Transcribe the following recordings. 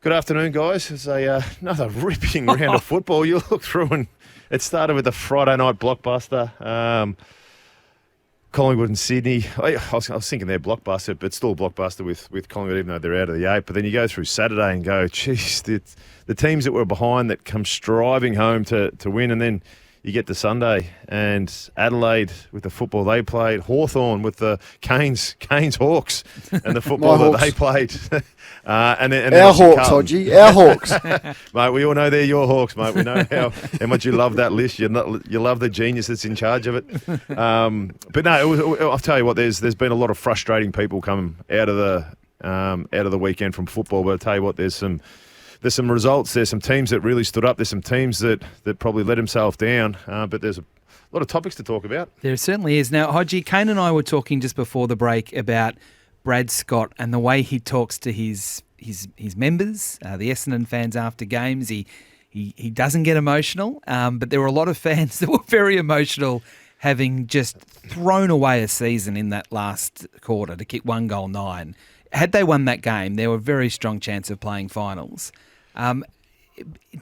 Good afternoon, guys. It's another ripping round of football. You look through and it started with a Friday night blockbuster. Collingwood and Sydney. I was thinking they're blockbuster, but still a blockbuster with Collingwood, even though they're out of the 8. But then you go through Saturday and go, geez, the teams that were behind that come striving home to win, and then you get to Sunday and Adelaide with the football they played, Hawthorn with the Kane's Hawks and the football that they played. and then our Hawks, Hodgie, our Hawks. Mate, we all know they're your Hawks, mate. We know how much you love that list. You love the genius that's in charge of it. But no, I'll tell you what, there's been a lot of frustrating people come out of the weekend from football. But I'll tell you what, there's some results. There's some teams that really stood up. There's some teams that probably let themselves down. But there's a lot of topics to talk about. There certainly is. Now, Hodgie, Kane and I were talking just before the break about Brad Scott and the way he talks to his members, the Essendon fans after games. He doesn't get emotional, but there were a lot of fans that were very emotional, having just thrown away a season in that last quarter to kick 1-9. Had they won that game, there were a very strong chance of playing finals.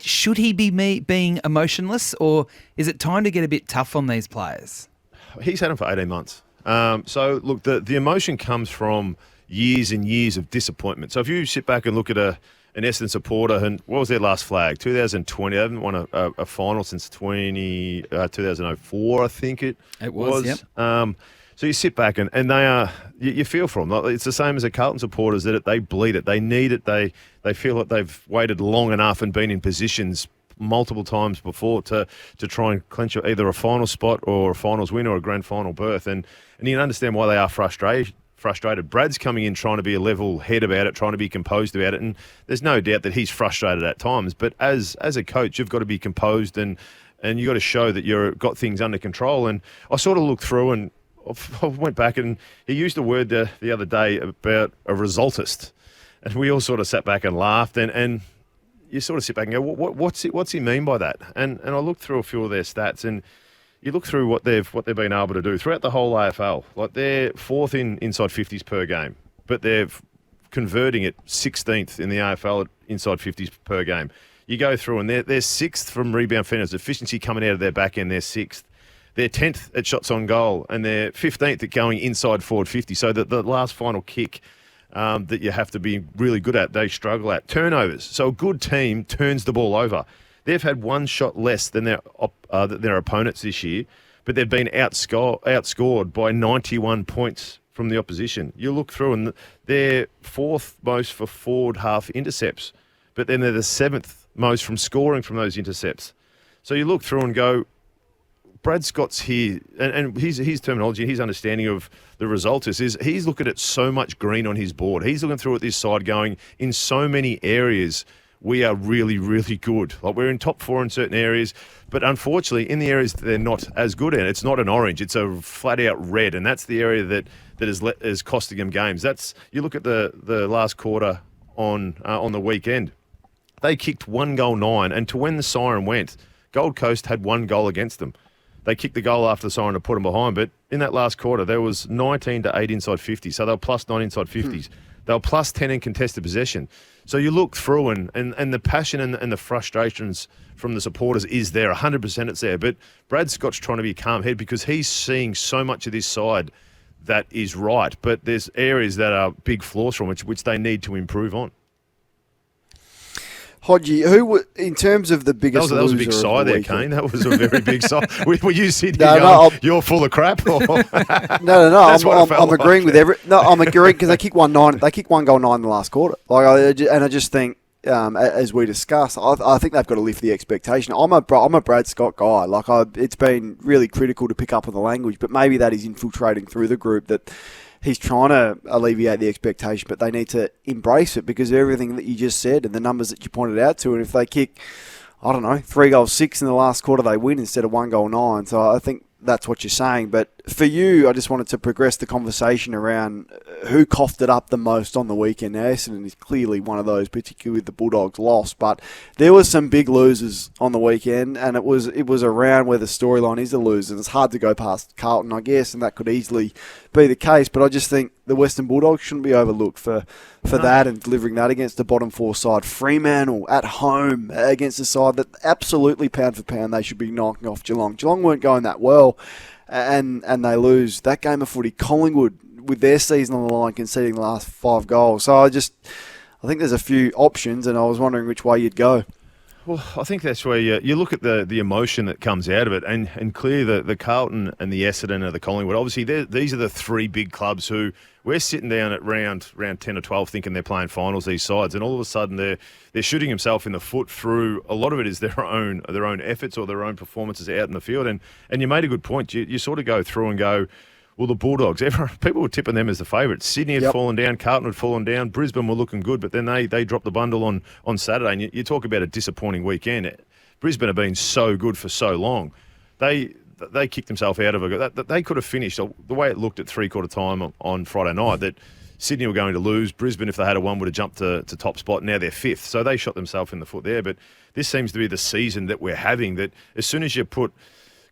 Should he be being emotionless, or is it time to get a bit tough on these players? He's had them for 18 months. So, look, the emotion comes from years and years of disappointment. So if you sit back and look at an Essendon supporter, and what was their last flag? 2020. They haven't won a final since 2004, I think it was. Yep. So you sit back and they are, you feel for them. It's the same as the Carlton supporters, that they bleed it. They need it. They feel that they've waited long enough and been in positions multiple times before to try and clinch either a final spot or a finals win or a grand final berth. And you can understand why they are frustrated. Brad's coming in trying to be a level head about it, trying to be composed about it. And there's no doubt that he's frustrated at times. But as a coach, you've got to be composed and you've got to show that you've got things under control. And I sort of looked through and I went back, and he used a word the other day about a resultist. And we all sort of sat back and laughed. And you sort of sit back and go, what's he mean by that? And I looked through a few of their stats, and you look through what they've been able to do throughout the whole AFL. Like, they're fourth in inside 50s per game, but they're converting it 16th in the AFL at inside 50s per game. You go through and they're sixth from rebound defenders. Efficiency coming out of their back end, they're sixth. They're 10th at shots on goal, and they're 15th at going inside forward 50. So the last final kick that you have to be really good at, they struggle at. Turnovers. So a good team turns the ball over. They've had one shot less than their opponents this year, but they've been outscored by 91 points from the opposition. You look through and they're fourth most for forward half intercepts, but then they're the seventh most from scoring from those intercepts. So you look through and go, Brad Scott's here, and his terminology, his understanding of the results is he's looking at so much green on his board. He's looking through at this side going, in so many areas, we are really, really good. Like, we're in top four in certain areas, but unfortunately, in the areas that they're not as good in, it's not an orange, it's a flat-out red, and that's the area that is costing them games. You look at the last quarter on the weekend. They kicked 1-9, and to when the siren went, Gold Coast had 1 goal against them. They kicked the goal after the siren to put them behind, but in that last quarter, there was 19-8 inside 50, so they were plus 9 inside 50s. They were plus 10 in contested possession. So you look through and the passion and the frustrations from the supporters is there, 100% it's there. But Brad Scott's trying to be a calm head because he's seeing so much of this side that is right, but there's areas that are big flaws from which they need to improve on. Hodgie, who in terms of the biggest that was a big sigh there, Kane. That was a very big sigh. Were you sitting going, you're full of crap? Or? No. I'm agreeing with I'm agreeing because they kick 1-9. They kick 1-9 in the last quarter. I just think, as we discussed, I think they've got to lift the expectation. I'm a Brad Scott guy. It's been really critical to pick up on the language, but maybe that is infiltrating through the group that he's trying to alleviate the expectation, but they need to embrace it because of everything that you just said and the numbers that you pointed out to. And if they kick, 3 goals 6 in the last quarter, they win instead of 1-9. So I think that's what you're saying. But for you, I just wanted to progress the conversation around who coughed it up the most on the weekend. Now, Essendon is clearly one of those, particularly with the Bulldogs loss. But there was some big losers on the weekend, and it was around where the storyline is the losers. It's hard to go past Carlton, I guess, and that could easily be the case. But I just think the Western Bulldogs shouldn't be overlooked for that and delivering that against the bottom four side. Fremantle at home against a side that absolutely pound for pound they should be knocking off Geelong. Geelong weren't going that well, and they lose that game of footy. Collingwood, with their season on the line, conceding the last 5 goals. So I think there's a few options, and I was wondering which way you'd go. Well, I think that's where you look at the emotion that comes out of it, and clearly the Carlton and the Essendon and the Collingwood. Obviously, these are the 3 big clubs who we're sitting down at round 10 or 12 thinking they're playing finals, these sides, and all of a sudden they're shooting themselves in the foot through, a lot of it is their own efforts or their own performances out in the field. And you made a good point. You sort of go through and go, well, the Bulldogs, people were tipping them as the favourites. Sydney had fallen down, Carlton had fallen down, Brisbane were looking good, but then they dropped the bundle on Saturday. And you talk about a disappointing weekend. Brisbane have been so good for so long. They kicked themselves out of it. They could have finished the way it looked at three-quarter time on Friday night, that Sydney were going to lose. Brisbane, if they had won, would have jumped to top spot. Now they're 5th. So they shot themselves in the foot there. But this seems to be the season that we're having, that as soon as you put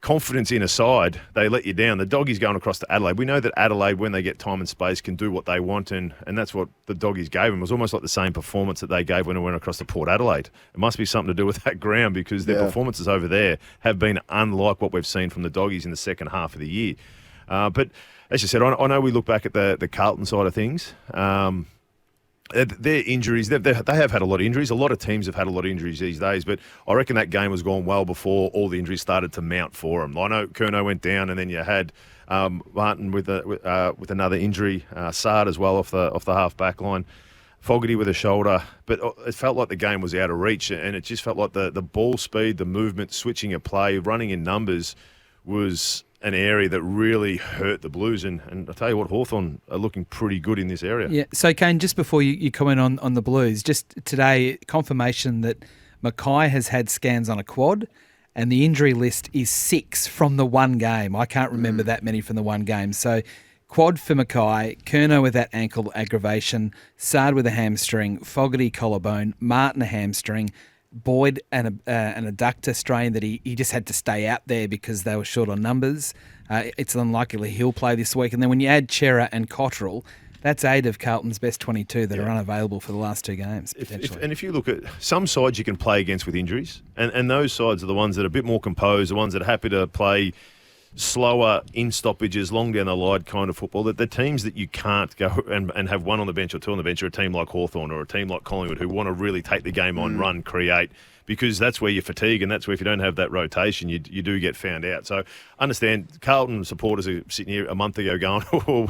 confidence in a side, they let you down. The Doggies going across to Adelaide. We know that Adelaide, when they get time and space, can do what they want, and that's what the Doggies gave them. It was almost like the same performance that they gave when it went across to Port Adelaide. It must be something to do with that ground, because their performances over there have been unlike what we've seen from the Doggies in the second half of the year. But as you said, I know we look back at the Carlton side of things. Their injuries, they have had a lot of injuries. A lot of teams have had a lot of injuries these days, but I reckon that game was gone well before all the injuries started to mount for them. I know Curnow went down, and then you had Martin with another injury, Sard as well off the half back line, Fogarty with a shoulder. But it felt like the game was out of reach, and it just felt like the ball speed, the movement, switching a play, running in numbers was an area that really hurt the Blues. And I tell you what, Hawthorn are looking pretty good in this area. Yeah. So, Kane, just before you comment on the Blues, just today, confirmation that Mackay has had scans on a quad, and the injury list is 6 from the one game. I can't remember that many from the one game. So, quad for Mackay, Curnow with that ankle aggravation, Sard with a hamstring, Fogarty collarbone, Martin a hamstring, Boyd an adductor strain that he just had to stay out there because they were short on numbers. It's unlikely he'll play this week. And then when you add Chera and Cottrell, that's 8 of Carlton's best 22 that are unavailable for the last 2 games, potentially. If you look at some sides you can play against with injuries, and those sides are the ones that are a bit more composed, the ones that are happy to play slower in stoppages, long down the line kind of football, that the teams that you can't go and have 1 on the bench or 2 on the bench are a team like Hawthorn or a team like Collingwood, who want to really take the game on, run, create, because that's where you fatigue, and that's where if you don't have that rotation, you do get found out. So understand, Carlton supporters are sitting here a month ago going, oh,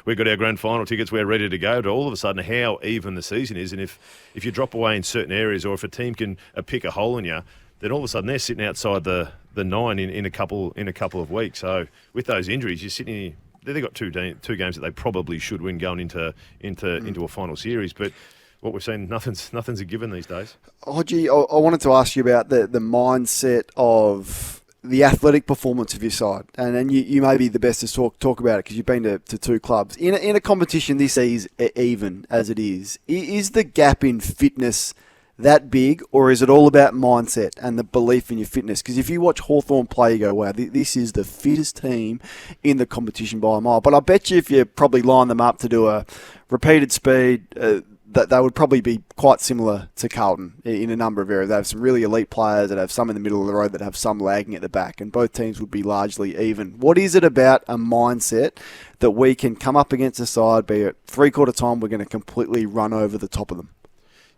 we've got our grand final tickets, we're ready to go, to all of a sudden how even the season is. And if you drop away in certain areas, or if a team can pick a hole in you, then all of a sudden they're sitting outside the 9 in a couple of weeks. So with those injuries, you're sitting here, they've got two games that they probably should win going into a final series. But what we've seen, nothing's a given these days. Hodge, I wanted to ask you about the mindset of the athletic performance of your side, and you may be the best to talk about it because you've been to 2 clubs in a competition this is even as it is. Is the gap in fitness that big, or is it all about mindset and the belief in your fitness? Because if you watch Hawthorn play, you go, wow, this is the fittest team in the competition by a mile. But I bet you if you probably line them up to do a repeated speed, that they would probably be quite similar to Carlton in a number of areas. They have some really elite players that have some in the middle of the road that have some lagging at the back, and both teams would be largely even. What is it about a mindset that we can come up against a side, be it three-quarter time, we're going to completely run over the top of them?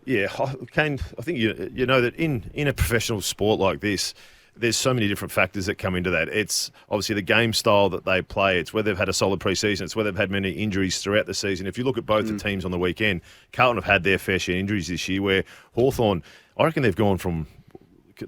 Yeah, Kane, I think you know that in a professional sport like this, there's so many different factors that come into that. It's obviously the game style that they play. It's whether they've had a solid pre-season. It's whether they've had many injuries throughout the season. If you look at both the teams on the weekend, Carlton have had their fair share of injuries this year, where Hawthorn, I reckon they've gone from...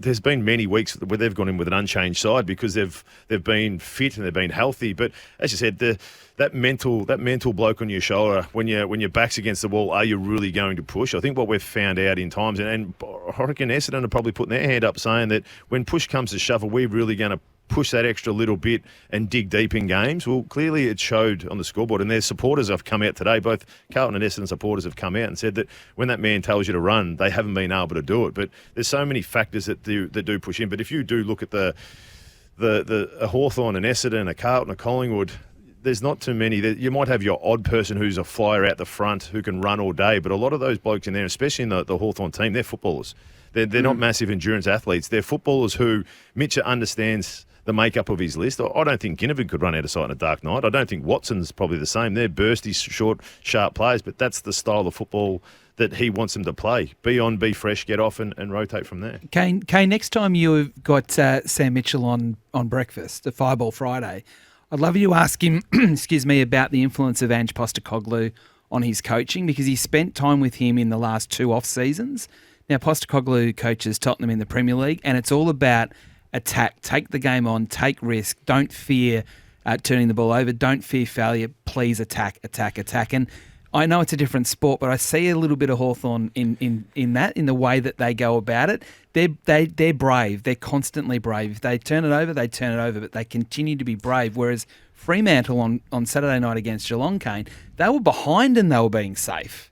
There's been many weeks where they've gone in with an unchanged side because they've been fit and they've been healthy. But as you said, that mental bloke on your shoulder when your back's against the wall, are you really going to push? I think what we've found out in times, and I reckon Essendon are probably putting their hand up saying that when push comes to shove, are we really going to push that extra little bit and dig deep in games? Well, clearly it showed on the scoreboard, and their supporters have come out today. Both Carlton and Essendon supporters have come out and said that when that man tells you to run, they haven't been able to do it. But there's so many factors that do push in. But if you do look at a Hawthorn, an Essendon, a Carlton, a Collingwood, there's not too many. You might have your odd person who's a flyer out the front who can run all day, but a lot of those blokes in there, especially in the Hawthorn team, they're footballers. They're not massive endurance athletes. They're footballers who Mitchell understands the makeup of his list. I don't think Ginnivan could run out of sight on a dark night. I don't think Watson's probably the same. They're bursty, short, sharp players, but that's the style of football that he wants them to play. Be on, be fresh, get off and rotate from there. Kane, next time you've got Sam Mitchell on breakfast, a Fireball Friday, I'd love you to ask him, excuse me, about the influence of Ange Postecoglou on his coaching, because he spent time with him in the last 2 off seasons. Now, Postecoglou coaches Tottenham in the Premier League, and it's all about attack. Take the game on, take risk, don't fear turning the ball over, don't fear failure, please attack. And I know it's a different sport, but I see a little bit of Hawthorn in the way that they go about it. They're brave. They're constantly brave. If they turn it over, but they continue to be brave. Whereas Fremantle on Saturday night against Geelong, Kane, they were behind and they were being safe.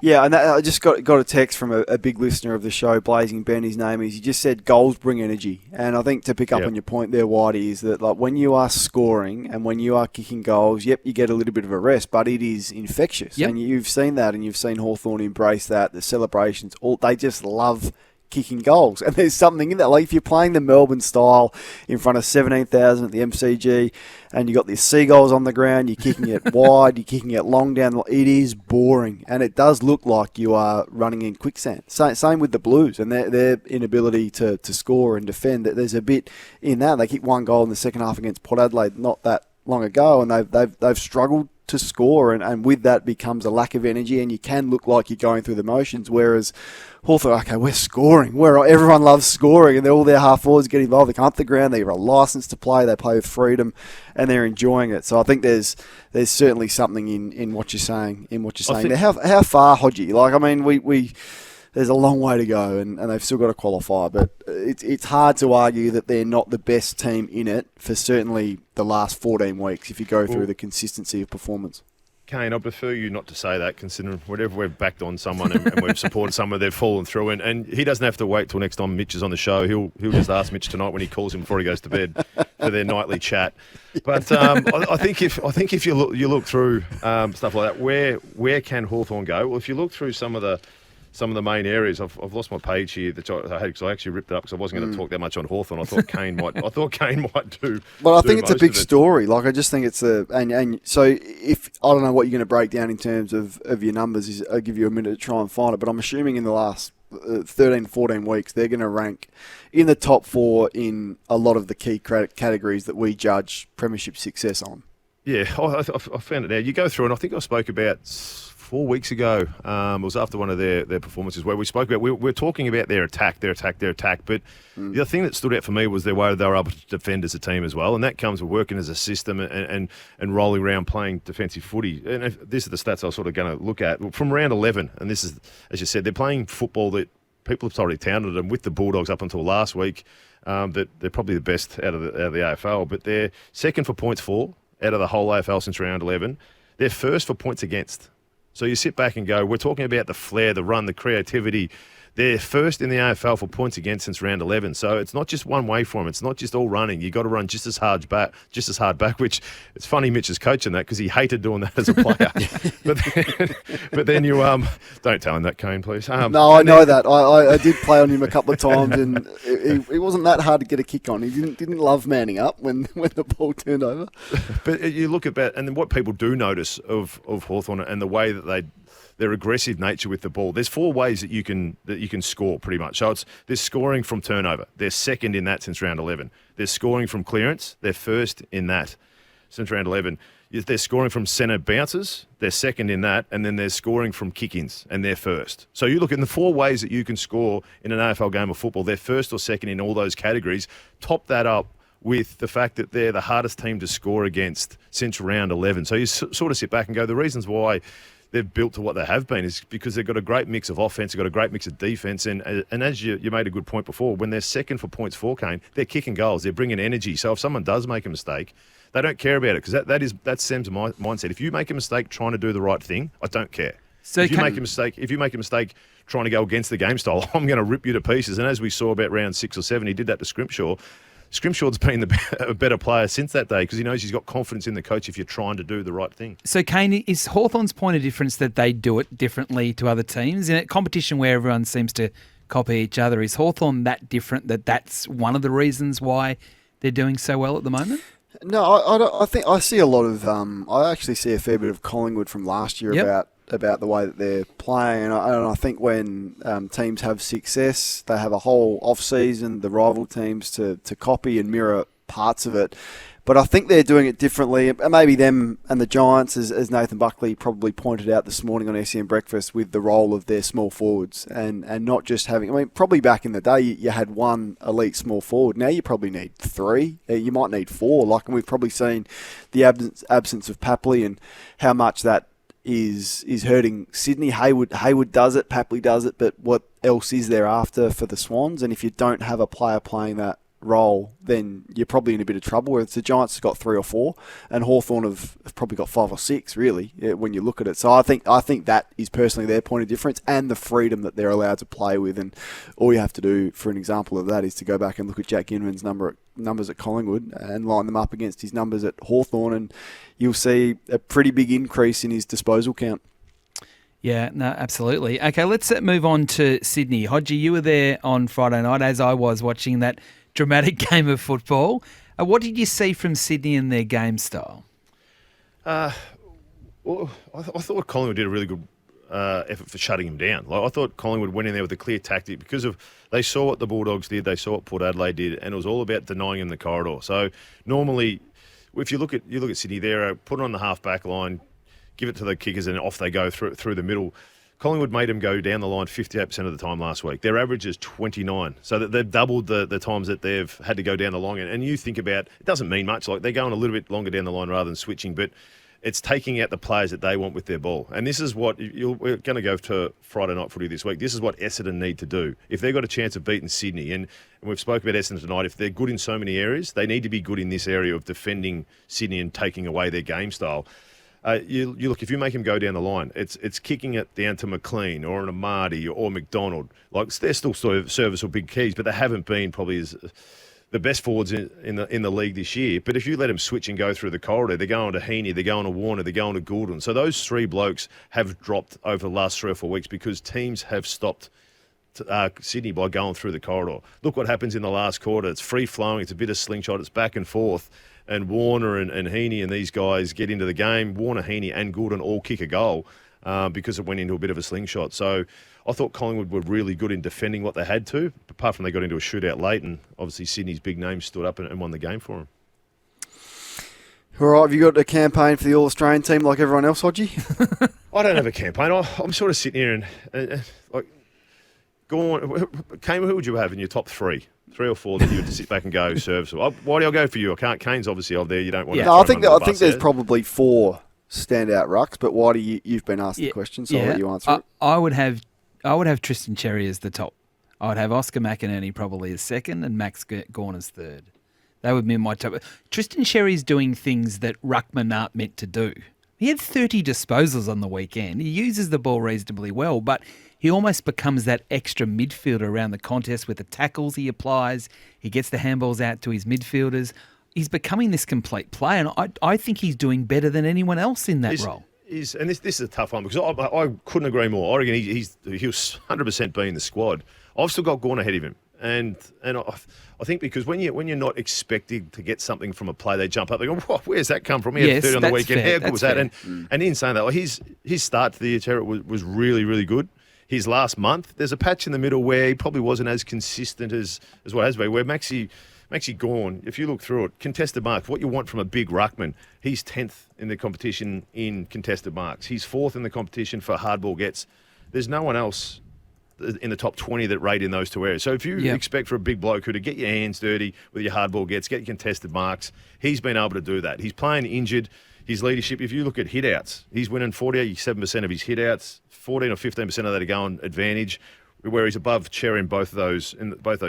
Yeah, and I just got a text from a big listener of the show, Blazing Ben, his name is. He just said goals bring energy. And I think to pick up on your point there, Whitey, is that like when you are scoring and when you are kicking goals, you get a little bit of a rest, but it is infectious. Yep. And you've seen that, and you've seen Hawthorn embrace that, the celebrations, they just love kicking goals. And there's something in that. Like if you're playing the Melbourne style in front of 17,000 at the MCG and you got these seagulls on the ground, you're kicking it wide, you're kicking it long down, it is boring. And it does look like you are running in quicksand. Same with the Blues and their inability to score and defend. There's a bit in that. They kicked 1 goal in the second half against Port Adelaide not that long ago, and they've struggled to score, and with that becomes a lack of energy, and you can look like you're going through the motions, whereas Hawthorn, okay, we're scoring. Everyone loves scoring, and all their half-forwards get involved. They come up the ground, they're a license to play, they play with freedom, and they're enjoying it. So I think there's certainly something in what you're saying. Now, how far, Hodgie? Like, I mean, we there's a long way to go, and they've still got to qualify, but it's hard to argue that they're not the best team in it for certainly the last 14 weeks if you go through the consistency of performance. Kane, I prefer you not to say that, considering whenever we've backed on someone and we've supported someone, they've fallen through. And he doesn't have to wait till next time Mitch is on the show. He'll just ask Mitch tonight when he calls him before he goes to bed for their nightly chat. But I think if you look through stuff like that, where can Hawthorn go? Well, if you look through some of the main areas, I've lost my page here that I had because I actually ripped it up because I wasn't going to talk that much on Hawthorn. I thought Kane might do. Well, I think it's a big story. Like I just think it's and so if I don't know what you're going to break down in terms of your numbers, I'll give you a minute to try and find it. But I'm assuming in the last 13, 14 weeks, they're going to rank in the top 4 in a lot of the key categories that we judge premiership success on. Yeah, I found it now. You go through, and I think I spoke about 4 weeks ago, it was after one of their performances where we spoke about, we're talking about their attack. But the thing that stood out for me was their way they were able to defend as a team as well. And that comes with working as a system and rolling around playing defensive footy. And these are the stats I was sort of going to look at. From round 11, and this is, as you said, they're playing football that people have already touted them with the Bulldogs up until last week, that they're probably the best out of the AFL. But they're second for points for out of the whole AFL since round 11. They're first for points against. So you sit back and go, we're talking about the flair, the run, the creativity. They're first in the AFL for points against since round 11. So it's not just one way for them. It's not just all running. You've got to run just as hard back, which it's funny Mitch is coaching that because he hated doing that as a player. but then you, don't tell him that, Kane, please. No, I know that. I did play on him a couple of times and it wasn't that hard to get a kick on. He didn't love manning up when the ball turned over. But you look at that, and then what people do notice of Hawthorn and the way that their aggressive nature with the ball. There's 4 ways that you can score pretty much. So there's scoring from turnover. They're second in that since round 11. There's scoring from clearance. They're first in that since round 11. They're scoring from centre bounces. They're second in that. And then they're scoring from kick-ins, and they're first. So you look at the 4 ways that you can score in an AFL game of football. They're first or second in all those categories. Top that up with the fact that they're the hardest team to score against since round 11. So you sort of sit back and go, the reasons why they've built to what they have been is because they've got a great mix of offense, they've got a great mix of defense, and as you made a good point before, when they're second for points for Kane, they're kicking goals, they're bringing energy. So if someone does make a mistake, they don't care about it because that's Sam's mindset. If you make a mistake trying to do the right thing, I don't care. So if you make a mistake trying to go against the game style, I'm going to rip you to pieces. And as we saw about round 6 or 7, he did that to Scrimshaw. Scrimshaw's been a better player since that day because he knows he's got confidence in the coach if you're trying to do the right thing. So, Kane, is Hawthorn's point of difference that they do it differently to other teams? In a competition where everyone seems to copy each other, is Hawthorn that different that's one of the reasons why they're doing so well at the moment? No, I think I see a lot of. I actually see a fair bit of Collingwood from last year about the way that they're playing, and I think when teams have success, they have a whole off season, the rival teams to copy and mirror parts of it. But I think they're doing it differently. Maybe them and the Giants, as Nathan Buckley probably pointed out this morning on SEN Breakfast, with the role of their small forwards and not just having... I mean, probably back in the day, you had one elite small forward. Now you probably need 3. You might need 4. And we've probably seen the absence of Papley and how much that is hurting Sydney. Hayward does it, Papley does it, but what else is there after for the Swans? And if you don't have a player playing that role, then you're probably in a bit of trouble. Whereas the Giants have got 3 or 4, and Hawthorn have probably got 5 or 6, really, when you look at it. So I think that is personally their point of difference, and the freedom that they're allowed to play with. And all you have to do for an example of that is to go back and look at Jack Inman's numbers at Collingwood and line them up against his numbers at Hawthorn, and you'll see a pretty big increase in his disposal count. Yeah, no, absolutely. Okay, let's move on to Sydney. Hodge, you were there on Friday night, as I was, watching that dramatic game of football. What did you see from Sydney and their game style? Well, I thought Collingwood did a really good effort for shutting him down. I thought Collingwood went in there with a clear tactic because they saw what the Bulldogs did, they saw what Port Adelaide did, and it was all about denying him the corridor. So normally, if you look at Sydney, they're put on the half back line, give it to the kickers, and off they go through the middle. Collingwood made them go down the line 58% of the time last week. Their average is 29, so that they've doubled the times that they've had to go down the line. And you think about, it doesn't mean much. Like, they're going a little bit longer down the line rather than switching, but it's taking out the players that they want with their ball. And this is what we're going to go to Friday night footy this week. This is what Essendon need to do. If they've got a chance of beating Sydney, and we've spoken about Essendon tonight, if they're good in so many areas, they need to be good in this area of defending Sydney and taking away their game style. You look, if you make him go down the line, it's kicking it down to McLean or an Amadi or McDonald. Like, they're still serviceable big keys, but they haven't been probably as the best forwards in the league this year. But if you let them switch and go through the corridor, they're going to Heaney, they're going to Warner, they're going to Goulden. So those 3 blokes have dropped over the last 3 or 4 weeks because teams have stopped Sydney by going through the corridor. Look what happens in the last quarter. It's free-flowing, it's a bit of slingshot, it's back and forth. And Warner and Heaney and these guys get into the game. Warner, Heaney and Goulden all kick a goal because it went into a bit of a slingshot. So I thought Collingwood were really good in defending what they had to, apart from they got into a shootout late, and obviously Sydney's big name stood up and won the game for them. All right, have you got a campaign for the All-Australian team like everyone else, Hodgie? I don't have a campaign. I'm sort of sitting here and like, go on. Kane, who would you have in your top 3? 3 or 4 that you would sit back and go serviceable. Why do I go for you? I can't. Kane's obviously over there. You don't want to. No, I think there's probably 4 standout rucks. But why do you've been asked the question, so I'll let you answer it. I would have Tristan Cherry as the top. I would have Oscar McInerney probably as second, and Max Gawn as third. That would be my top. Tristan Cherry's doing things that ruckman aren't meant to do. He had 30 disposals on the weekend. He uses the ball reasonably well, but he almost becomes that extra midfielder around the contest with the tackles he applies. He gets the handballs out to his midfielders. He's becoming this complete player, and I think he's doing better than anyone else in that role. And this is a tough one because I couldn't agree more. I reckon he was 100% being the squad. I've still got Gawn ahead of him. And I think because when you're not expecting to get something from a play, they jump up. They go, "Where's that come from?" He had 30 on the weekend. How good was that? And in saying that, his start to the year was really, really good. His last month, there's a patch in the middle where he probably wasn't as consistent as what has been. Where Maxi Gawn, if you look through it, contested marks, what you want from a big ruckman, he's 10th in the competition in contested marks. He's 4th in the competition for hardball gets. There's no one else in the top 20 that rate in those 2 areas. So if you expect for a big bloke who to get your hands dirty with your hardball gets, get your contested marks, he's been able to do that. He's playing injured. His leadership, if you look at hitouts, he's winning 47% of his hitouts, 14 or 15% of that are going advantage, where he's above Cherry in both those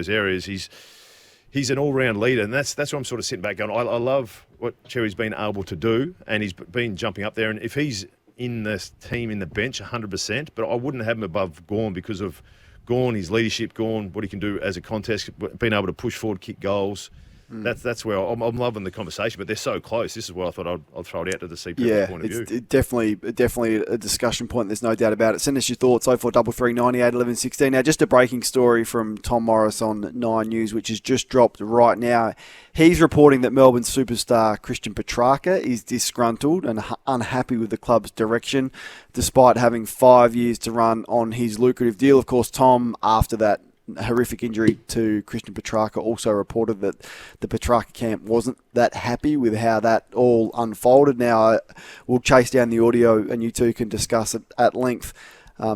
areas. He's an all-round leader, and that's what I'm sort of sitting back going, I love what Cherry's been able to do, and he's been jumping up there. And if he's in this team in the bench 100%, but I wouldn't have him above Gawn because of Gawn, his leadership, Gawn, what he can do as a contest, being able to push forward, kick goals. That's where I'm loving the conversation, but they're so close. This is where I thought I'll throw it out to see people's point of view. It's definitely a discussion point. There's no doubt about it. Send us your thoughts, 0433 98 11 16. Now, just a breaking story from Tom Morris on 9 News, which has just dropped right now. He's reporting that Melbourne superstar Christian Petracca is disgruntled and unhappy with the club's direction, despite having 5 years to run on his lucrative deal. Of course, Tom, after that horrific injury to Christian Petracca, also reported that the Petracca camp wasn't that happy with how that all unfolded. Now, we'll chase down the audio and you two can discuss it at length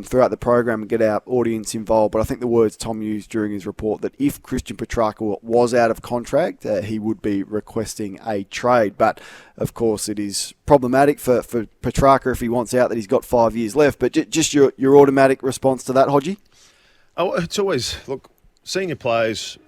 throughout the program and get our audience involved. But I think the words Tom used during his report, that if Christian Petracca was out of contract, he would be requesting a trade. But, of course, it is problematic for Petracca if he wants out, that he's got 5 years left. But just your automatic response to that, Hodgie? Oh, it's always, look, senior players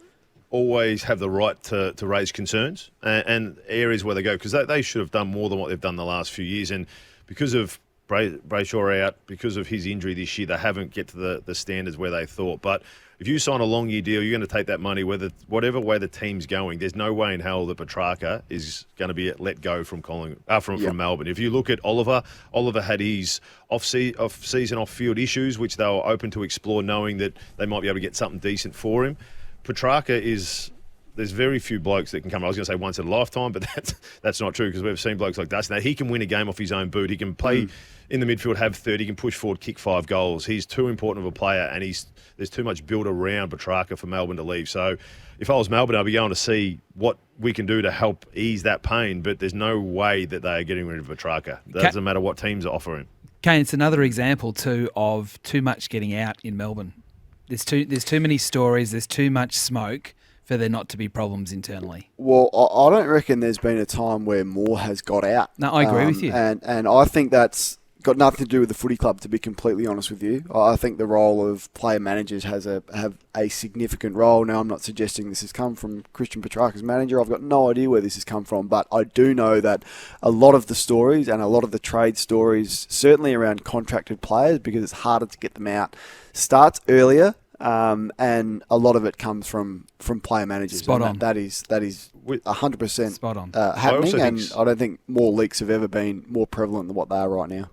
always have the right to raise concerns and areas where they go, because they should have done more than what they've done the last few years. And because of Brayshaw out, because of his injury this year, they haven't get to the standards where they thought. But if you sign a long-year deal, you're going to take that money, whatever way the team's going. There's no way in hell that Petracca is going to be let go from from Melbourne. If you look at Oliver had his off-season, off-field issues, which they were open to explore, knowing that they might be able to get something decent for him. Petracca there's very few blokes that can come. I was going to say once in a lifetime, but that's not true, because we've seen blokes like Dustin. Now, he can win a game off his own boot. He can play in the midfield, have 30, he can push forward, kick 5 goals. He's too important of a player, and there's too much build around Petracca for Melbourne to leave. So if I was Melbourne, I'd be going to see what we can do to help ease that pain, but there's no way that they are getting rid of Petracca. Doesn't matter what teams are offering. Kane, it's another example too of too much getting out in Melbourne. There's too many stories, there's too much smoke for there not to be problems internally. Well, I don't reckon there's been a time where more has got out. No, I agree with you. And I think that's got nothing to do with the footy club, to be completely honest with you. I think the role of player managers have a significant role. Now, I'm not suggesting this has come from Christian Petracca's manager. I've got no idea where this has come from, but I do know that a lot of the stories and a lot of the trade stories, certainly around contracted players, because it's harder to get them out, starts earlier. And a lot of it comes from player managers. Spot on. That is 100% spot on. Happening, and I don't think more leaks have ever been more prevalent than what they are right now.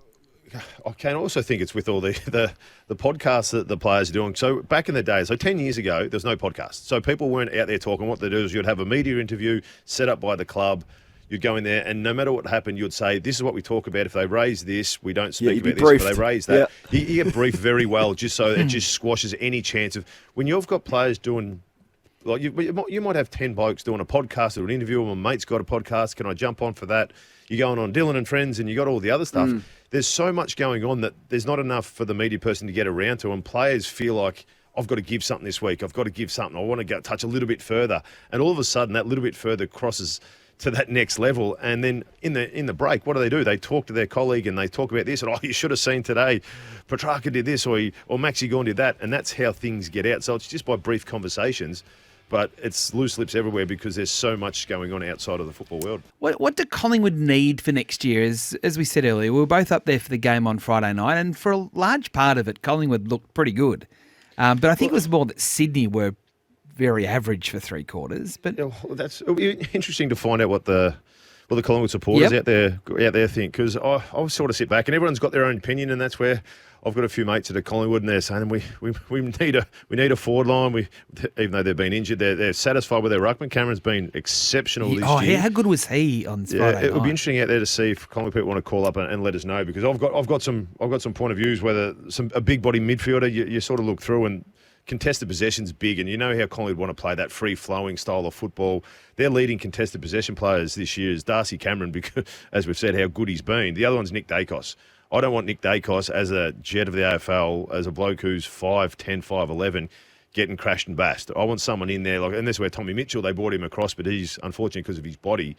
I can also think it's with all the podcasts that the players are doing. So back in the day, 10 years ago, there was no podcast. So people weren't out there talking. What they do is you'd have a media interview set up by the club. You'd go in there, and no matter what happened, you'd say, this is what we talk about. If they raise this, we don't speak about this. But they raise that. Yeah. You get briefed very well, just so it just squashes any chance of... When you've got players doing... Like you might have 10 blokes doing a podcast or an interview, or my mate's got a podcast, can I jump on for that? You're going on Dylan and Friends, and you got all the other stuff. There's so much going on that there's not enough for the media person to get around to, and players feel like, I've got to give something this week. I've got to give something. I want to touch a little bit further. And all of a sudden, that little bit further crosses to that next level. And then in the break, what do? They talk to their colleague and they talk about this, and you should have seen today, Petracca did this, or Maxi Gawn did that, and that's how things get out. So it's just by brief conversations, but it's loose lips everywhere because there's so much going on outside of the football world. What do Collingwood need for next year? As we said earlier, we were both up there for the game on Friday night, and for a large part of it, Collingwood looked pretty good. But I think it was more that Sydney were very average for 3 quarters. But it'll be interesting to find out what the Collingwood supporters out there think, because I sort of sit back and everyone's got their own opinion, and that's where I've got a few mates at Collingwood, and they're saying we need a forward line. Even though they've been injured, they're satisfied with their ruckman. Cameron's been exceptional this year. How good was he on Friday night? It'll be interesting out there to see if Collingwood people want to call up and let us know, because I've got some point of views. Whether a big body midfielder, you sort of look through, and contested possession's big, and you know how Collingwood want to play that free-flowing style of football. Their leading contested possession players this year is Darcy Cameron, because, as we've said, how good he's been. The other one's Nick Dacos. I don't want Nick Dacos as a jet of the AFL, as a bloke who's 5'10", 5'11", getting crashed and bashed. I want someone in there, and that's where Tommy Mitchell, they brought him across, but he's, unfortunately, because of his body,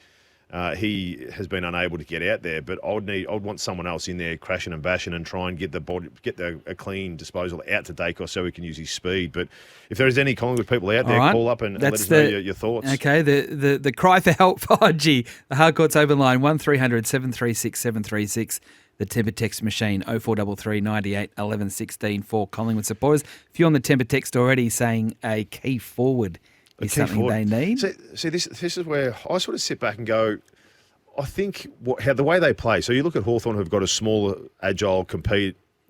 he has been unable to get out there. But I'd want someone else in there crashing and bashing and try and get a clean disposal out to Dacos so he can use his speed. But if there is any Collingwood people out there, call up and let us know your thoughts. Okay, the cry for help for Hodgie. The Hardcourt's open line 1300 736 736. The Temper Text machine 0433 98 11 16 for Collingwood supporters. If you're on the Temper Text already saying a key forward is something they need. See, this is where I sort of sit back and go, I think how the way they play. So you look at Hawthorn, who've got a smaller, agile,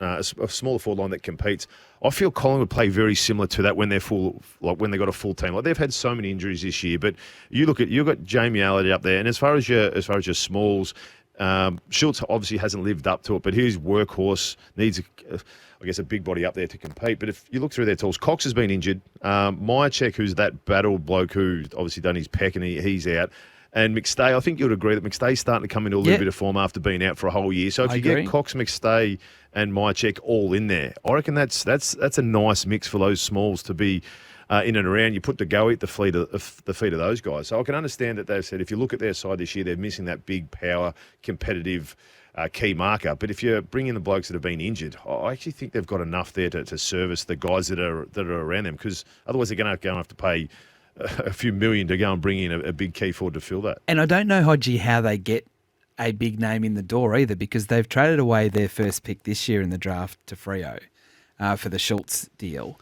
a smaller forward line that competes. I feel Collingwood play very similar to that when they're full, like when they got a full team. Like they've had so many injuries this year, but you've got Jamie Allard up there, and as far as your Smalls, Schultz obviously hasn't lived up to it, but his workhorse needs, I guess, a big body up there to compete. But if you look through their tools, Cox has been injured. Myercheck, who's that battle bloke who's obviously done his pec and he's out. And McStay, I think you would agree that McStay's starting to come into a little bit of form after being out for a whole year. So if you get Cox, McStay, and Myercheck all in there, I reckon that's a nice mix for those Smalls to be in and around. You put De Goey at the feet of those guys. So I can understand that they've said if you look at their side this year, they're missing that big power, competitive key marker. But if you're bringing the blokes that have been injured, I actually think they've got enough there to service the guys that are around them, because otherwise they're going to have to pay a few million to go and bring in a big key forward to fill that. And I don't know, Hodgie, how they get a big name in the door either, because they've traded away their first pick this year in the draft to Freo for the Schultz deal.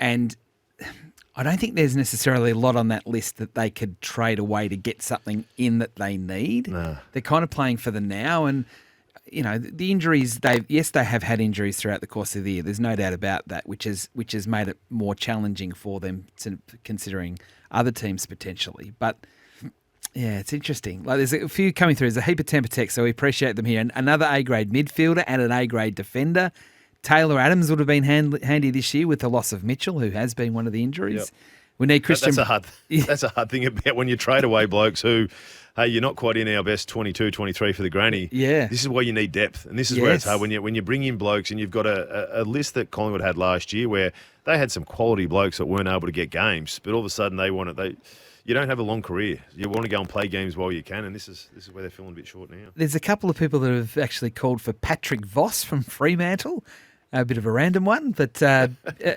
And I don't think there's necessarily a lot on that list that they could trade away to get something in that they need. No. They're kind of playing for the now. And, you know, the injuries, they have had injuries throughout the course of the year. There's no doubt about that, which has made it more challenging for them considering other teams potentially. But yeah, it's interesting. Like, there's a few coming through. There's a heap of temper text, so we appreciate them here. And another A-grade midfielder and an A-grade defender. Taylor Adams would have been handy this year with the loss of Mitchell, who has been one of the injuries. Yep. We need Christian. That's a hard thing about when you trade away blokes who, hey, you're not quite in our best 22, 23 for the granny. Yeah. This is where you need depth, and this is where it's hard when you bring in blokes, and you've got a list that Collingwood had last year where they had some quality blokes that weren't able to get games, but all of a sudden you don't have a long career. You want to go and play games while you can, and this is where they're feeling a bit short now. There's a couple of people that have actually called for Patrick Voss from Fremantle. A bit of a random one, but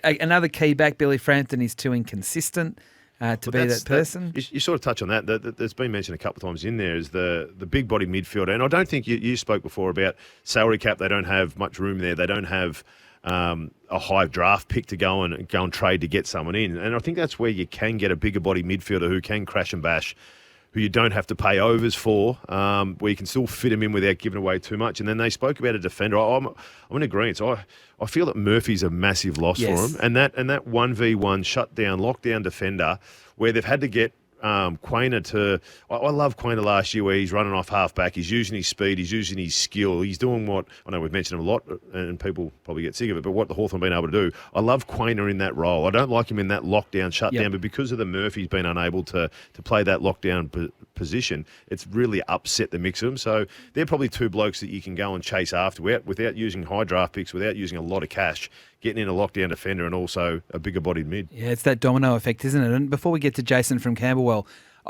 another key back, Billy Frampton, is too inconsistent to be that person. You sort of touch on that. That's been mentioned a couple of times in there, is the big body midfielder. And I don't think you spoke before about salary cap. They don't have much room there. They don't have a high draft pick to go and trade to get someone in. And I think that's where you can get a bigger body midfielder who can crash and bash, who you don't have to pay overs for, where you can still fit him in without giving away too much. And then they spoke about a defender. I'm in agreement. I feel that Murphy's a massive loss for him. And that 1v1 shutdown, lockdown defender, where they've had to get Quainer to... I love Quainer last year, where he's running off half-back. He's using his speed. He's using his skill. He's doing what... I know we've mentioned him a lot, and people probably get sick of it, but what the Hawthorn have been able to do, I love Quainer in that role. I don't like him in that lockdown, shutdown, but because of the Murphy's been unable to play that lockdown position, it's really upset the mix of them. So they're probably two blokes that you can go and chase after without using high draft picks, without using a lot of cash, getting in a lockdown defender and also a bigger-bodied mid. Yeah, it's that domino effect, isn't it? And before we get to Jason from Camberwell,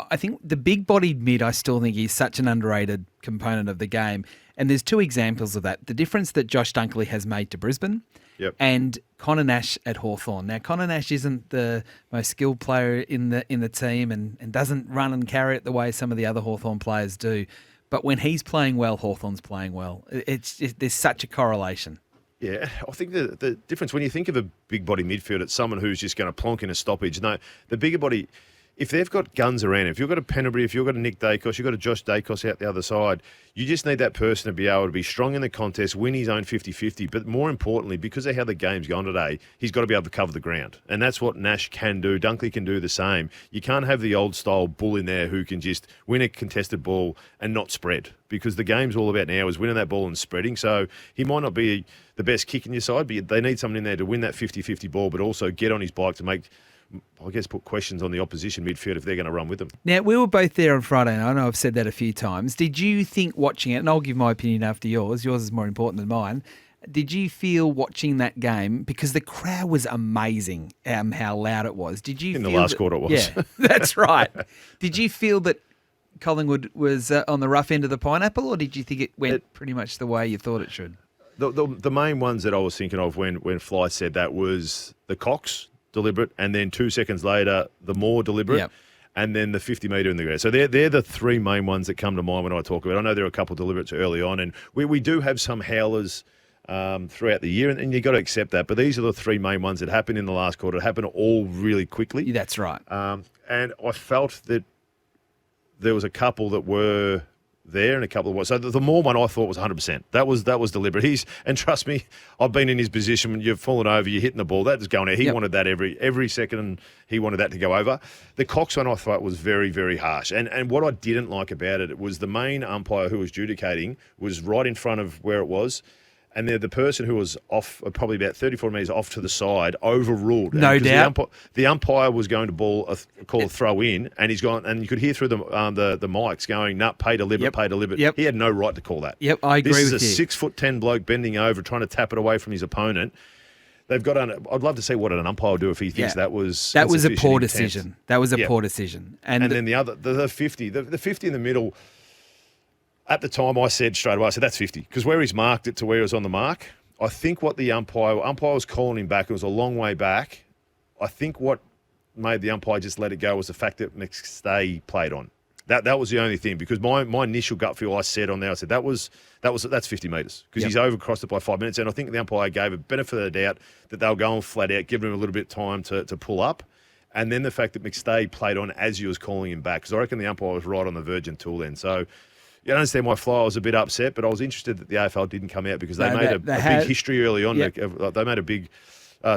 I think the big-bodied mid, I still think he's such an underrated component of the game. And there's two examples of that. The difference that Josh Dunkley has made to Brisbane and Connor Nash at Hawthorn. Now, Connor Nash isn't the most skilled player in the team and doesn't run and carry it the way some of the other Hawthorn players do. But when he's playing well, Hawthorn's playing well. There's such a correlation. Yeah, I think the difference when you think of a big body midfield, it's someone who's just going to plonk in a stoppage. No, the bigger body, if they've got guns around, if you've got a Pennebury, if you've got a Nick Dacos, you've got a Josh Dacos out the other side, you just need that person to be able to be strong in the contest, win his own 50-50. But more importantly, because of how the game's gone today, he's got to be able to cover the ground. And that's what Nash can do. Dunkley can do the same. You can't have the old style bull in there who can just win a contested ball and not spread, because the game's all about now is winning that ball and spreading. So he might not be the best kick in your side, but they need someone in there to win that 50-50 ball, but also get on his bike to make, I guess, put questions on the opposition midfield if they're going to run with them. Now, we were both there on Friday, and I know I've said that a few times. Did you think watching it, and I'll give my opinion after yours is more important than mine, did you feel watching that game, because the crowd was amazing, how loud it was, did you in feel the last quarter it was. Yeah, that's right. Did you feel that Collingwood was on the rough end of the pineapple, or did you think it went pretty much the way you thought it should? The main ones that I was thinking of when Fly said that was the Cox deliberate, and then 2 seconds later the more deliberate, and then the 50 metre in the ground. So they're the three main ones that come to mind when I talk about it. I know there are a couple of deliberates early on, and we do have some howlers throughout the year, and you've got to accept that. But these are the three main ones that happened in the last quarter. It happened all really quickly. That's right. And I felt that there was a couple that were there and a couple of what. So the Moore one I thought was 100%. That was deliberate. And trust me, I've been in his position when you've fallen over, you're hitting the ball, that is going out. He wanted that every second, and he wanted that to go over. The Cox one I thought was very, very harsh. And what I didn't like about it was the main umpire who was adjudicating was right in front of where it was. And the person who was off, probably about 34 metres off to the side, overruled. No doubt. The umpire was going to call a throw in, and he's gone, and you could hear through the mics going, "Nah, pay deliberate, pay deliberate." Yep. He had no right to call that. Yep, I agree with you. This is a 6'10" bloke bending over, trying to tap it away from his opponent. They've got. I'd love to see what an umpire would do if he thinks that was a poor intent. decision. That was a poor decision. And then the 50, the 50 in the middle. At the time, I said straight away, I said that's 50 because where he's marked it to where he was on the mark. I think what the umpire was calling him back. It was a long way back. I think what made the umpire just let it go was the fact that McStay played on. That was the only thing, because my initial gut feel, I said on there, I said that's 50 metres because he's overcrossed it by 5 minutes, and I think the umpire gave a benefit of the doubt that they were going flat out, giving him a little bit of time to pull up, and then the fact that McStay played on as he was calling him back, because I reckon the umpire was right on the verge until then. So. You understand why Fly was a bit upset, but I was interested that the AFL didn't come out because they made a big history early on. Yep. They made a big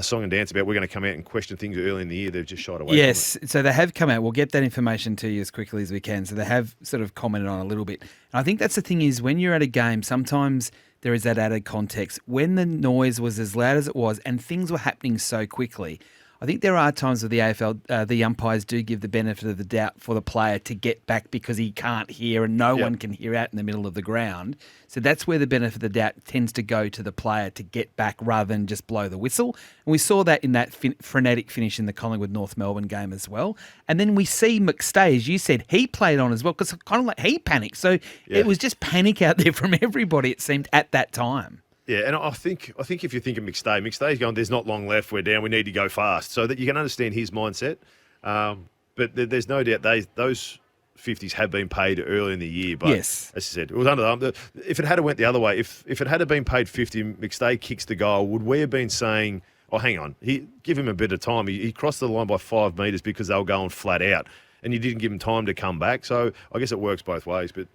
song and dance about we're going to come out and question things early in the year. They've just shied away. Yes, so they have come out. We'll get that information to you as quickly as we can. So they have sort of commented on a little bit. And I think that's the thing is when you're at a game, sometimes there is that added context. When the noise was as loud as it was and things were happening so quickly, I think there are times where the AFL, the umpires do give the benefit of the doubt for the player to get back because he can't hear and no one can hear out in the middle of the ground. So that's where the benefit of the doubt tends to go to the player to get back rather than just blow the whistle. And we saw that in that frenetic finish in the Collingwood North Melbourne game as well. And then we see McStay, as you said, he played on as well because kind of like he panicked. So it was just panic out there from everybody, it seemed, at that time. Yeah, and I think if you think of McStay's going, there's not long left, we're down, we need to go fast. So that you can understand his mindset. But there's no doubt those 50s have been paid early in the year. But as I said, it was under if it had went the other way, if it had been paid 50, McStay kicks the goal, would we have been saying, oh, hang on, give him a bit of time. He crossed the line by 5 metres because they were going flat out, and you didn't give him time to come back. So I guess it works both ways, but...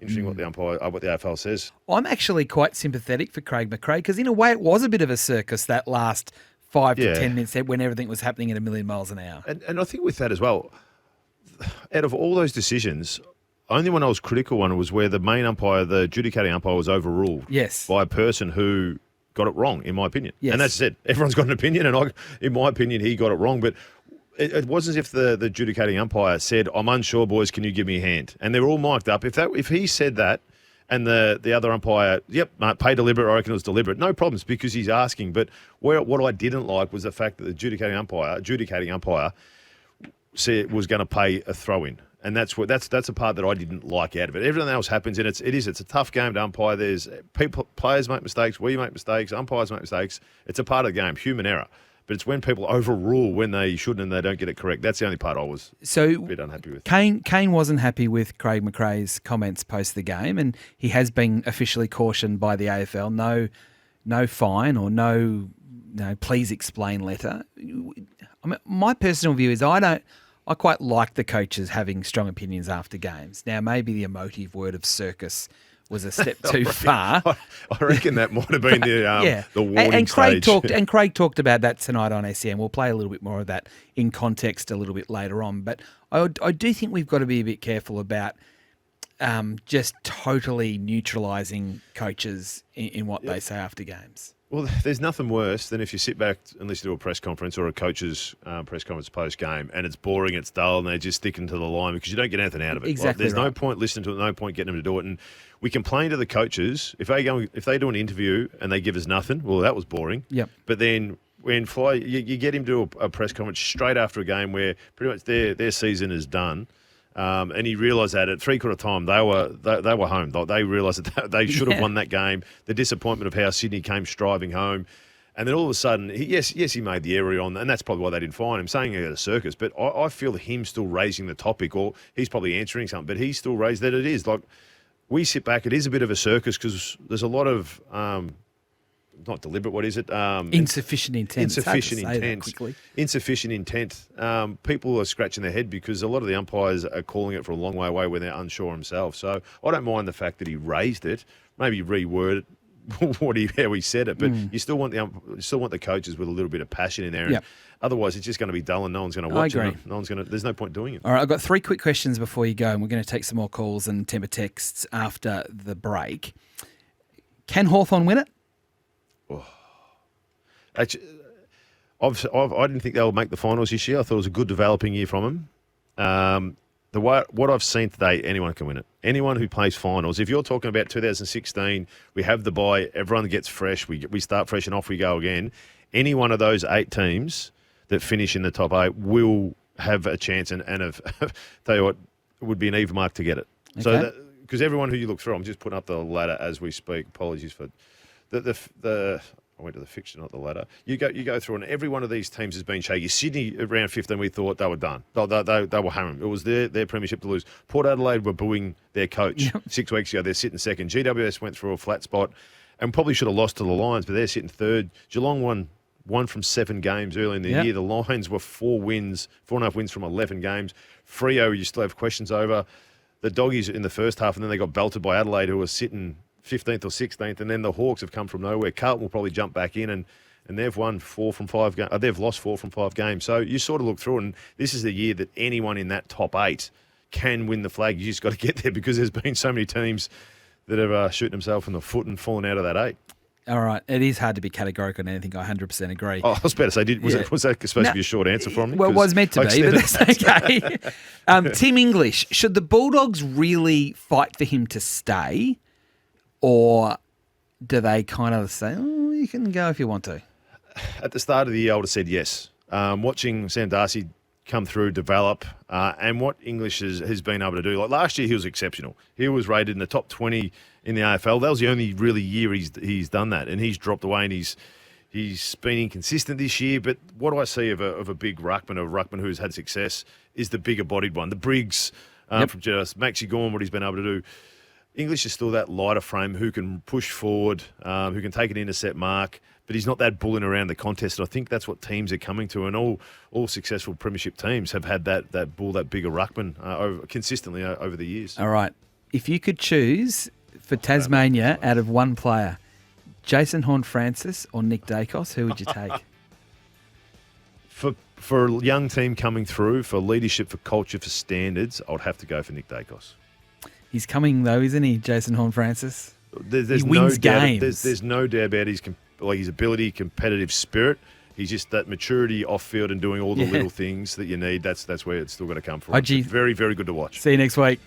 Interesting what the AFL says. I'm actually quite sympathetic for Craig McRae because in a way it was a bit of a circus that last 5 to 10 minutes when everything was happening at a million miles an hour. And I think with that as well, out of all those decisions, only one I was critical on was where the main umpire, the adjudicating umpire, was overruled by a person who got it wrong, in my opinion. Yes. And that's it. Everyone's got an opinion, and in my opinion, he got it wrong. But it wasn't as if the adjudicating umpire said, I'm unsure, boys, can you give me a hand? And they were all mic'd up. If he said that and the other umpire, pay deliberate, I reckon it was deliberate, no problems because he's asking. But what I didn't like was the fact that the adjudicating umpire said was going to pay a throw-in. And that's a part that I didn't like out of it. Everything else happens, and it's a tough game to umpire. There's players make mistakes, we make mistakes, umpires make mistakes. It's a part of the game, human error. But it's when people overrule when they shouldn't and they don't get it correct. That's the only part I was a bit unhappy with. Kane wasn't happy with Craig McRae's comments post the game, and he has been officially cautioned by the AFL. No fine or no please explain letter. I mean, my personal view is I quite like the coaches having strong opinions after games. Now, maybe the emotive word of circus was a step too far. I reckon that might have been the warning and Craig stage. Craig talked about that tonight on SEN. We'll play a little bit more of that in context a little bit later on. But I do think we've got to be a bit careful about just totally neutralising coaches in what they say after games. Well, there's nothing worse than if you sit back and listen to a press conference or a coach's press conference post-game and it's boring, it's dull, and they're just sticking to the line because you don't get anything out of it. Exactly. There's no point listening to it, no point getting them to do it. And we complain to the coaches, if they do an interview and they give us nothing, well, that was boring. Yep. But then when you get him to a press conference straight after a game where pretty much their season is done, and he realised that at three-quarter time they were home. They realised that they should have won that game. The disappointment of how Sydney came striving home, and then all of a sudden, he made the error on, and that's probably why they didn't fine him, saying it at a circus. But I feel him still raising the topic, or he's probably answering something, but he still raised that it is like we sit back. It is a bit of a circus because there's a lot of not deliberate. What is it? Insufficient intent. Insufficient It's hard to say that intent. quickly. Insufficient intent. People are scratching their head because a lot of the umpires are calling it for a long way away when they're unsure themselves. So I don't mind the fact that he raised it. Maybe reword it. How he said it, but you still want the coaches with a little bit of passion in there. And otherwise, it's just going to be dull, and no one's going to watch it. There's no point doing it. All right, I've got 3 quick questions before you go, and we're going to take some more calls and temper texts after the break. Can Hawthorn win it? Actually, I didn't think they would make the finals this year. I thought it was a good developing year from them. What I've seen today, anyone can win it. Anyone who plays finals. If you're talking about 2016, we have the bye, everyone gets fresh, we start fresh and off we go again. Any one of those 8 teams that finish in the top 8 will have a chance and tell you what, it would be an even mark to get it. Okay. So because everyone who you look through, I'm just putting up the ladder as we speak. Apologies for the I went to the fixture, not the ladder. You go through, and every one of these teams has been shaky. Sydney, around 15, we thought they were done. They were hammering. It was their premiership to lose. Port Adelaide were booing their coach 6 weeks ago. They're sitting second. GWS went through a flat spot and probably should have lost to the Lions, but they're sitting third. Geelong won from 7 games early in the year. The Lions were 4.5 wins from 11 games. Freo, you still have questions over. The Doggies in the first half, and then they got belted by Adelaide, who were sitting 15th or 16th, and then the Hawks have come from nowhere. Carlton will probably jump back in, and they've won 4 from 5 games. They've lost 4 from 5 games. So you sort of look through, and this is the year that anyone in that top 8 can win the flag. You just got to get there because there's been so many teams that have shooting themselves in the foot and fallen out of that 8. All right, it is hard to be categorical on anything. I 100% agree. Oh, I was about to say, was that supposed to be a short answer from me? Well, it was meant to be, but that's okay. Tim English, should the Bulldogs really fight for him to stay, or do they kind of say, oh, you can go if you want to? At the start of the year, I would have said yes. Watching Sam Darcy come through, develop, and what English has been able to do. Like last year, he was exceptional. He was rated in the top 20 in the AFL. That was the only really year he's done that, and he's dropped away, and he's been inconsistent this year. But what I see of a big ruckman who's had success is the bigger bodied one. The Briggs from just Maxi Gorn, what he's been able to do. English is still that lighter frame who can push forward, who can take an intercept mark, but he's not that bullying around the contest. And I think that's what teams are coming to, and all successful premiership teams have had that bigger ruckman consistently over the years. All right. If you could choose for Tasmania out of one player, Jason Horne-Francis or Nick Dacos, who would you take? For a young team coming through, for leadership, for culture, for standards, I would have to go for Nick Dacos. He's coming though, isn't he, Jason Horne-Francis? He wins games. There's no doubt about his ability, competitive spirit. He's just that maturity off field and doing all the little things that you need. That's where it's still going to come from. Hodge, very, very good to watch. See you next week.